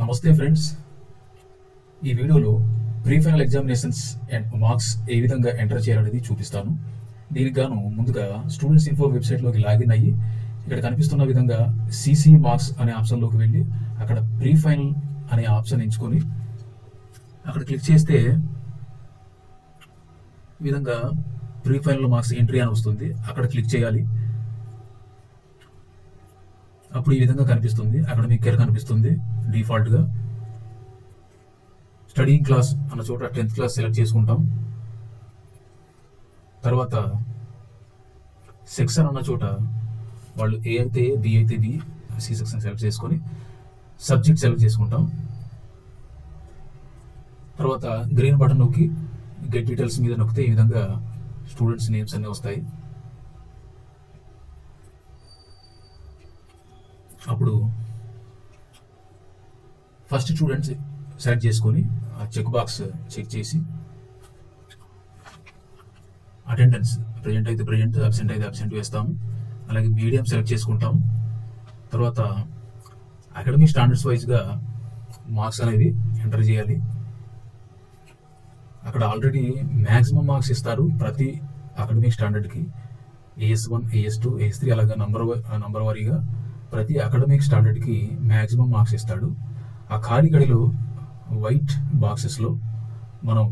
నమస్తే ఫ్రెండ్స్, ఈ వీడియోలో pre final examinations and marks ఏ విధంగా ఎంటర్ చేయాలనేది చూపిస్తాను. దీనికి గాను ముందుగా స్టూడెంట్స్ ఇన్ఫో వెబ్సైట్లోకి లాగిన్ అయ్యి ఇక్కడ కనిపిస్తున్న విధంగా సిసి మార్క్స్ అనే ఆప్షన్లోకి వెళ్ళి అక్కడ ప్రీ ఫైనల్ అనే ఆప్షన్ ఎంచుకొని అక్కడ క్లిక్ చేస్తే ఈ విధంగా ప్రీ ఫైనల్ మార్క్స్ ఎంట్రీ అని వస్తుంది. అక్కడ క్లిక్ చేయాలి. అప్పుడు ఈ విధంగా కనిపిస్తుంది. అకాడమిక్ ఇయర్ కనిపిస్తుంది. డిఫాల్ట్గా స్టడీయింగ్ క్లాస్ అన్న చోట 10th క్లాస్ సెలెక్ట్ చేసుకుంటాం. తర్వాత సెక్షన్ అన్న చోట వాళ్ళు ఏ అయితే బి అయితే బి, సి సెక్షన్ సెలెక్ట్ చేసుకొని సబ్జెక్ట్ సెలెక్ట్ చేసుకుంటాం. తర్వాత గ్రీన్ బటన్ నొక్కి గెట్ డీటెయిల్స్ మీద నొక్కితే ఈ విధంగా స్టూడెంట్స్ నేమ్స్ అన్నీ వస్తాయి. అప్పుడు ఫస్ట్ స్టూడెంట్స్ సెలెక్ట్ చేసుకొని ఆ చెక్ బాక్స్ చెక్ చేసి అటెండెన్స్ ప్రెజెంట్ అయితే ప్రెజెంట్, అబ్సెంట్ అయితే అబ్సెంట్ వేస్తాము. అలాగే మీడియం సెలెక్ట్ చేసుకుంటాం. తర్వాత అకాడమిక్ స్టాండర్డ్స్ వైజ్గా మార్క్స్ అనేవి ఎంటర్ చేయాలి. అక్కడ ఆల్రెడీ మ్యాక్సిమం మార్క్స్ ఇస్తారు ప్రతి అకాడమిక్ స్టాండర్డ్కి. AS1, AS2, AS3 అలాగా నంబర్ వారీగా ప్రతి అకాడమిక్ స్టాండర్డ్కి మ్యాక్సిమం మార్క్స్ ఇస్తాడు. ఆ ఖాళీ గడిలో వైట్ బాక్సెస్లో మనం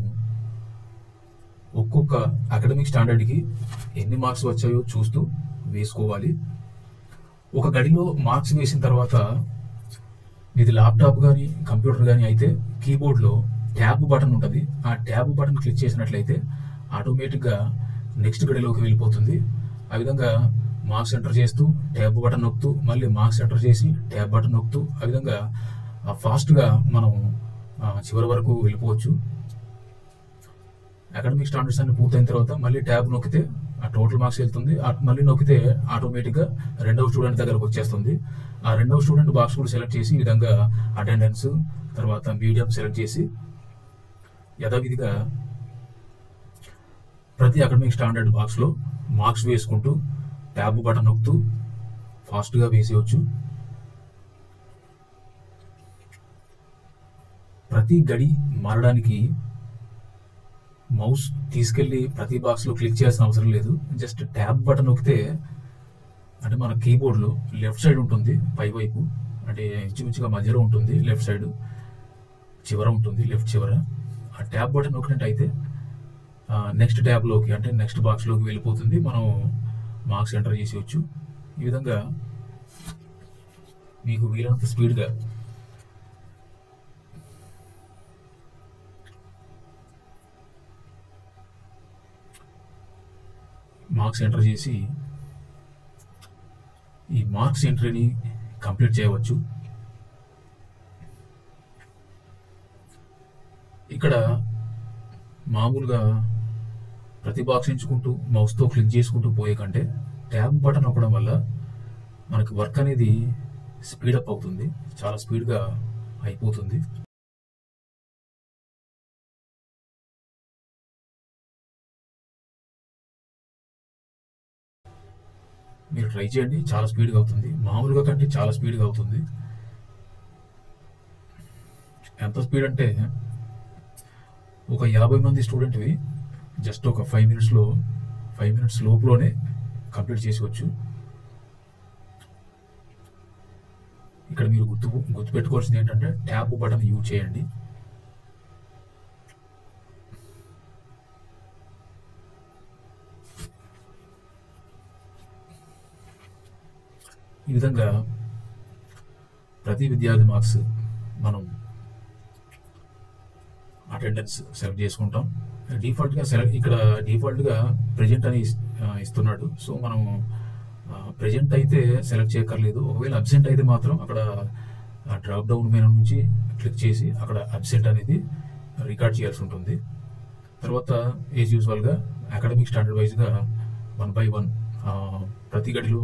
ఒక్కొక్క అకాడమిక్ స్టాండర్డ్కి ఎన్ని మార్క్స్ వచ్చాయో చూస్తూ వేసుకోవాలి. ఒక గడిలో మార్క్స్ వేసిన తర్వాత ఇది ల్యాప్టాప్ కానీ కంప్యూటర్ కానీ అయితే కీబోర్డ్లో ట్యాబ్ బటన్ ఉంటుంది. ఆ ట్యాబ్ బటన్ క్లిక్ చేసినట్లయితే ఆటోమేటిక్గా నెక్స్ట్ గడిలోకి వెళ్ళిపోతుంది. ఆ విధంగా మార్క్స్ ఎంటర్ చేస్తూ ట్యాబ్ బటన్ నొక్కుతూ మళ్ళీ మార్క్స్ ఎంటర్ చేసి ట్యాబ్ బటన్ నొక్కుతూ ఆ విధంగా ఫాస్ట్గా మనం చివరి వరకు వెళ్ళిపోవచ్చు. అకాడమిక్ స్టాండర్డ్స్ అన్ని పూర్తయిన తర్వాత మళ్ళీ ట్యాబ్ నొక్కితే ఆ టోటల్ మార్క్స్ వెళ్తుంది. మళ్ళీ నొక్కితే ఆటోమేటిక్గా రెండవ స్టూడెంట్ దగ్గరకు వచ్చేస్తుంది. ఆ రెండవ స్టూడెంట్ బాక్స్ కూడా సెలెక్ట్ చేసి ఈ విధంగా అటెండెన్స్ తర్వాత మీడియం సెలెక్ట్ చేసి యథావిధిగా ప్రతి అకాడమిక్ స్టాండర్డ్ బాక్స్లో మార్క్స్ వేసుకుంటూ ట్యాబ్ బటన్ నొక్కుతూ ఫాస్ట్గా వేసేయచ్చు. ప్రతి గడి మారడానికి మౌస్ తీసుకెళ్ళి ప్రతి బాక్స్లో క్లిక్ చేయాల్సిన అవసరం లేదు. జస్ట్ ట్యాబ్ బటన్ నొక్కితే అంటే మన కీబోర్డ్లో లెఫ్ట్ సైడ్ ఉంటుంది, పైవైపు అంటే ఇంచుమించుగా మధ్యలో ఉంటుంది, లెఫ్ట్ సైడ్ చివర ఉంటుంది, లెఫ్ట్ చివర. ఆ ట్యాబ్ బటన్ నొక్కినట్టయితే నెక్స్ట్ ట్యాబ్లోకి అంటే నెక్స్ట్ బాక్స్లోకి వెళ్ళిపోతుంది. మనం మార్క్స్ ఎంటర్ చేసేయచ్చు. ఈ విధంగా మీకు వీలైనంత స్పీడ్గా మార్క్స్ ఎంటర్ చేసి ఈ మార్క్స్ ఎంట్రీని కంప్లీట్ చేయవచ్చు. ఇక్కడ మామూలుగా ప్రతి బాక్స్ ఎంచుకుంటూ మౌస్తో క్లిక్ చేసుకుంటూ పోయే కంటే ట్యాబ్ బటన్ నొక్కడం వల్ల మనకి వర్క్ అనేది స్పీడప్ అవుతుంది, చాలా స్పీడ్గా అయిపోతుంది. మీరు ట్రై చేయండి, చాలా స్పీడ్గా అవుతుంది. మామూలుగా కంటే చాలా స్పీడ్గా అవుతుంది. ఎంత స్పీడ్ అంటే ఒక 50 మంది స్టూడెంట్వి జస్ట్ ఒక 5 మినిట్స్ లోపులోనే కంప్లీట్ చేసుకోవచ్చు. ఇక్కడ మీరు గుర్తుపెట్టుకోవాల్సింది ఏంటంటే ట్యాబ్ బటన్ యూజ్ చేయండి. ఈ విధంగా ప్రతి విద్యార్థి మార్క్స్ మనం అటెండెన్స్ సెలెక్ట్ చేసుకుంటాం. ఇక్కడ డిఫాల్ట్గా ప్రెజెంట్ అని ఇస్తున్నాడు. సో మనం ప్రెజెంట్ అయితే సెలెక్ట్ చేయక్కర్లేదు. ఒకవేళ అబ్సెంట్ అయితే మాత్రం అక్కడ డ్రాప్ డౌన్ మెనూ నుంచి క్లిక్ చేసి అక్కడ అబ్సెంట్ అనేది రికార్డ్ చేయాల్సి ఉంటుంది. తర్వాత యాజ్ యూజువల్గా అకాడమిక్ స్టాండర్డ్ వైజ్గా 1 by 1 ప్రతి గడిలో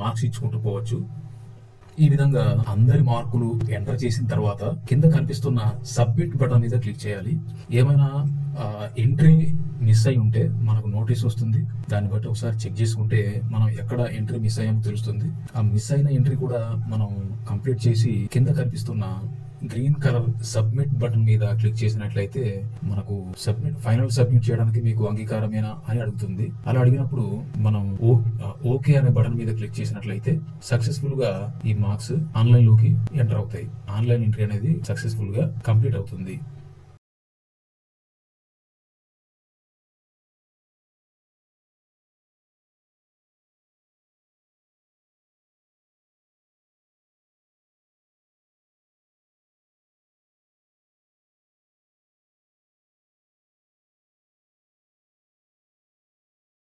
మార్క్స్ ఇచ్చుకుంటూ పోవచ్చు. ఈ విధంగా అందరి మార్కులు ఎంటర్ చేసిన తర్వాత కింద కనిపిస్తున్న సబ్మిట్ బటన్ మీద క్లిక్ చేయాలి. ఏమైనా ఎంట్రీ మిస్ అయి ఉంటే మనకు నోటీస్ వస్తుంది. దాన్ని బట్టి ఒకసారి చెక్ చేసుకుంటే మనం ఎక్కడ ఎంట్రీ మిస్ అయ్యామో తెలుస్తుంది. ఆ మిస్ అయిన ఎంట్రీ కూడా మనం కంప్లీట్ చేసి కింద కనిపిస్తున్న గ్రీన్ కలర్ సబ్మిట్ బటన్ మీద క్లిక్ చేసినట్లయితే మనకు ఫైనల్ సబ్మిట్ చేయడానికి మీకు అంగీకారమేనా అని అడుగుతుంది. అలా అడిగినప్పుడు మనం ఓకే అనే బటన్ మీద క్లిక్ చేసినట్లయితే సక్సెస్ఫుల్ గా ఈ మార్క్స్ ఆన్లైన్ లోకి ఎంటర్ అవుతాయి. ఆన్లైన్ ఎంట్రీ అనేది సక్సెస్ఫుల్ గా కంప్లీట్ అవుతుంది.